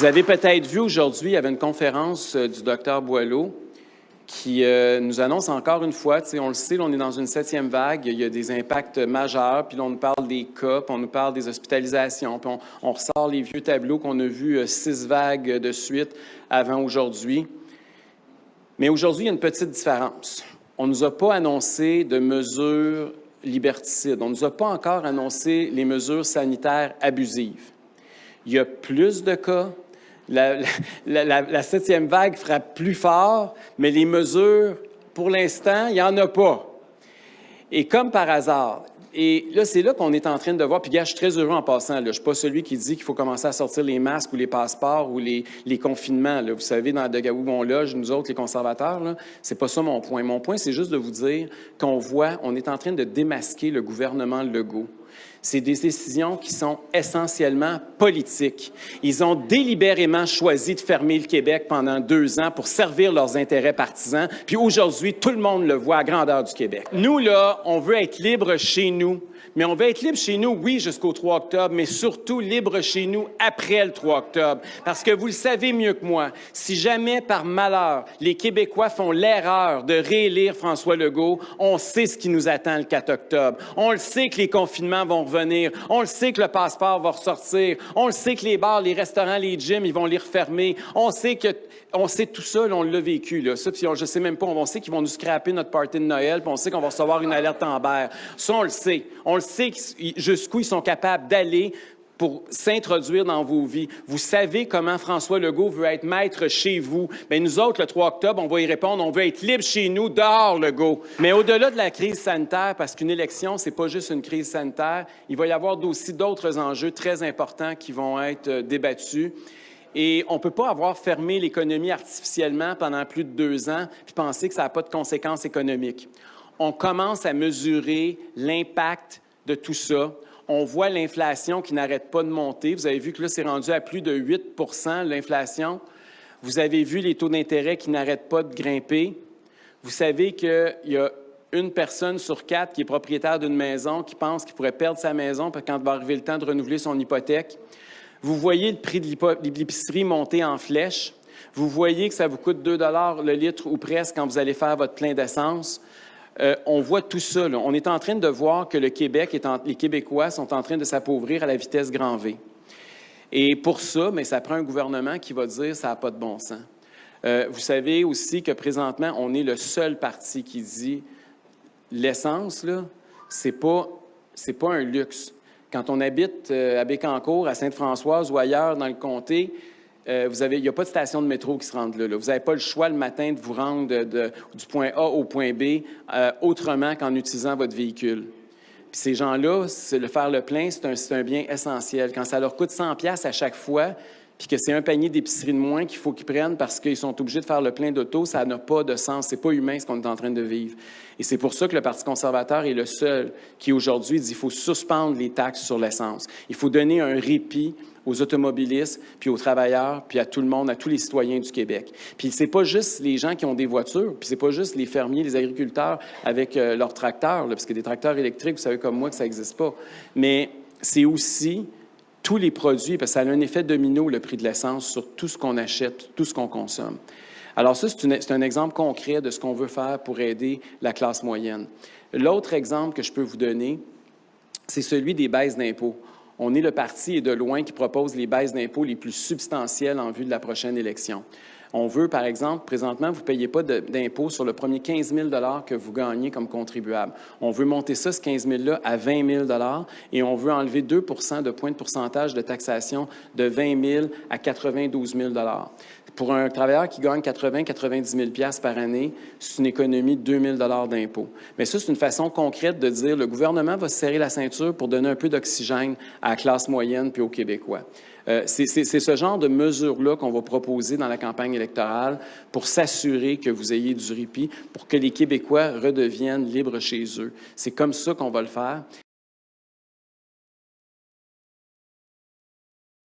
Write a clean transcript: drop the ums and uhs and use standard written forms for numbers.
Vous avez peut-être vu aujourd'hui, il y avait une conférence du docteur Boileau qui nous annonce encore une fois, on le sait, là, on est dans une 7e vague, il y a des impacts majeurs, puis là, on nous parle des cas, puis on nous parle des hospitalisations, puis on ressort les vieux tableaux qu'on a vus 6 vagues de suite avant aujourd'hui. Mais aujourd'hui, il y a une petite différence. On ne nous a pas annoncé de mesures liberticides. On ne nous a pas encore annoncé les mesures sanitaires abusives. Il y a plus de cas. La 7e vague frappe plus fort, mais les mesures, pour l'instant, il n'y en a pas. Et comme par hasard, et là, c'est là qu'on est en train de voir, puis gars, je suis très heureux en passant, là. Je ne suis pas celui qui dit qu'il faut commencer à sortir les masques ou les passeports ou les confinements, là. Vous savez, dans de où on loge, nous autres, les conservateurs, là, c'est pas ça mon point. Mon point, c'est juste de vous dire qu'on voit, on est en train de démasquer le gouvernement Legault. C'est des décisions qui sont essentiellement politiques. Ils ont délibérément choisi de fermer le Québec pendant 2 ans pour servir leurs intérêts partisans. Puis aujourd'hui, tout le monde le voit à grandeur du Québec. Nous, là, on veut être libre chez nous. Mais on veut être libre chez nous, oui, jusqu'au 3 octobre, mais surtout libre chez nous après le 3 octobre. Parce que vous le savez mieux que moi, si jamais par malheur, les Québécois font l'erreur de réélire François Legault, on sait ce qui nous attend le 4 octobre. On le sait que les confinements vont revenir. On le sait que le passeport va ressortir. On le sait que les bars, les restaurants, les gyms, ils vont les refermer. On sait tout ça, là, on l'a vécu. Là. Ça, puis je sais même pas. On sait qu'ils vont nous scraper notre party de Noël, puis on sait qu'on va recevoir une alerte Amber. Ça, on le sait. On le sait jusqu'où ils sont capables d'aller pour s'introduire dans vos vies. Vous savez comment François Legault veut être maître chez vous. Bien, nous autres, le 3 octobre, on va y répondre, on veut être libre chez nous, dehors, Legault. Mais au-delà de la crise sanitaire, parce qu'une élection, c'est pas juste une crise sanitaire, il va y avoir aussi d'autres enjeux très importants qui vont être débattus. Et on ne peut pas avoir fermé l'économie artificiellement pendant plus de 2 ans puis penser que ça n'a pas de conséquences économiques. On commence à mesurer l'impact de tout ça. On voit l'inflation qui n'arrête pas de monter. Vous avez vu que là, c'est rendu à plus de 8 l'inflation. Vous avez vu les taux d'intérêt qui n'arrêtent pas de grimper. Vous savez qu'il y a 1 personne sur 4 qui est propriétaire d'une maison qui pense qu'il pourrait perdre sa maison quand va arriver le temps de renouveler son hypothèque. Vous voyez le prix de l'épicerie monter en flèche. Vous voyez que ça vous coûte 2 $ le litre ou presque quand vous allez faire votre plein d'essence. On voit tout ça. Là. On est en train de voir que les Québécois sont en train de s'appauvrir à la vitesse grand V. Et pour ça, mais ça prend un gouvernement qui va dire ça n'a pas de bon sens. Vous savez aussi que présentement, on est le seul parti qui dit l'essence, là, c'est pas un luxe. Quand on habite à Bécancour, à Sainte-Françoise ou ailleurs dans le comté, il n'y a pas de station de métro qui se rende là. Vous n'avez pas le choix le matin de vous rendre du point A au point B autrement qu'en utilisant votre véhicule. Puis ces gens-là, faire le plein, c'est un bien essentiel. Quand ça leur coûte 100 $ à chaque fois, puis que c'est un panier d'épicerie de moins qu'il faut qu'ils prennent parce qu'ils sont obligés de faire le plein d'auto, ça n'a pas de sens. C'est pas humain ce qu'on est en train de vivre. Et c'est pour ça que le Parti conservateur est le seul qui, aujourd'hui, dit qu'il faut suspendre les taxes sur l'essence. Il faut donner un répit aux automobilistes, puis aux travailleurs, puis à tout le monde, à tous les citoyens du Québec. Puis c'est pas juste les gens qui ont des voitures, puis c'est pas juste les fermiers, les agriculteurs avec leurs tracteurs, là, parce que des tracteurs électriques, vous savez comme moi que ça n'existe pas. Mais c'est aussi tous les produits, parce que ça a un effet domino, le prix de l'essence, sur tout ce qu'on achète, tout ce qu'on consomme. Alors ça, c'est un exemple concret de ce qu'on veut faire pour aider la classe moyenne. L'autre exemple que je peux vous donner, c'est celui des baisses d'impôts. On est le parti, et de loin, qui propose les baisses d'impôts les plus substantielles en vue de la prochaine élection. On veut, par exemple, présentement, vous ne payez pas d'impôts sur le premier 15 000 $ que vous gagnez comme contribuable. On veut monter ça, ce 15 000 $-là, à 20 000 $ et on veut enlever 2 % de points de pourcentage de taxation de 20 000 à 92 000 $. Pour un travailleur qui gagne 90 000 $ par année, c'est une économie de 2 000 $ d'impôts. Mais ça, c'est une façon concrète de dire le gouvernement va se serrer la ceinture pour donner un peu d'oxygène à la classe moyenne puis aux Québécois. C'est ce genre de mesures-là qu'on va proposer dans la campagne électorale pour s'assurer que vous ayez du répit, pour que les Québécois redeviennent libres chez eux. C'est comme ça qu'on va le faire.